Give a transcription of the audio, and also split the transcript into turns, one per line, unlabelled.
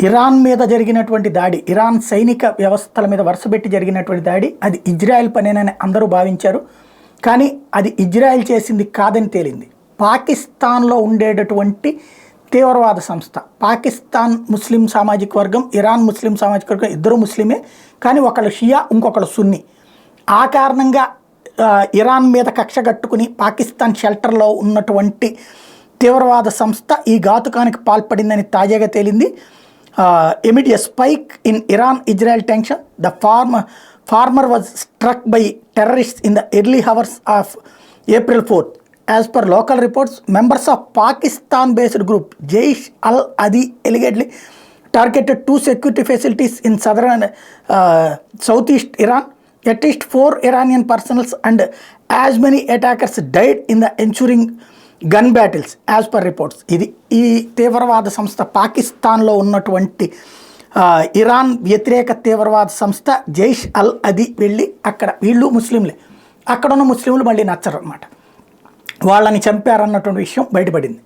Iran మీద జరిగినటువంటి దాడి, ఇరాన్ సైనిక వ్యవస్థల మీద వరుసపెట్టి జరిగినటువంటి దాడి అది ఇజ్రాయెల్ పనేనని అందరూ భావించారు. కానీ అది ఇజ్రాయెల్ చేసింది కాదని తేలింది. పాకిస్తాన్లో ఉండేటటువంటి తీవ్రవాద సంస్థ, పాకిస్తాన్ ముస్లిం సామాజిక వర్గం, ఇరాన్ ముస్లిం సామాజిక వర్గం ఇద్దరు ముస్లిమే, కానీ ఒకళ్ళు షియా ఇంకొకళ్ళు సున్ని. ఆ కారణంగా ఇరాన్ మీద కక్ష కట్టుకుని పాకిస్తాన్ షెల్టర్లో ఉన్నటువంటి తీవ్రవాద సంస్థ ఈ ఘాతుకానికి పాల్పడిందని తాజాగా తేలింది. amid a spike in Iran-Israel tension, the farmer was struck by terrorists in the early hours of April 4th. As per local reports, members of Pakistan-based group Jaish al-Adil allegedly targeted 2 security facilities in southern southeast Iran. At least 4 Iranian personnel and as many attackers died in the ensuing gun battles as per reports. ఇది ఈ తీవ్రవాద సంస్థ పాకిస్తాన్లో ఉన్నటువంటి Iran వ్యతిరేక తీవ్రవాద సంస్థ జైష్ అల్ అదీ వెళ్ళి అక్కడ, వీళ్ళు ముస్లింలే, అక్కడ ఉన్న ముస్లింలు మళ్ళీ నచ్చరు అన్నమాట, వాళ్ళని చంపారన్నటువంటి విషయం బయటపడింది.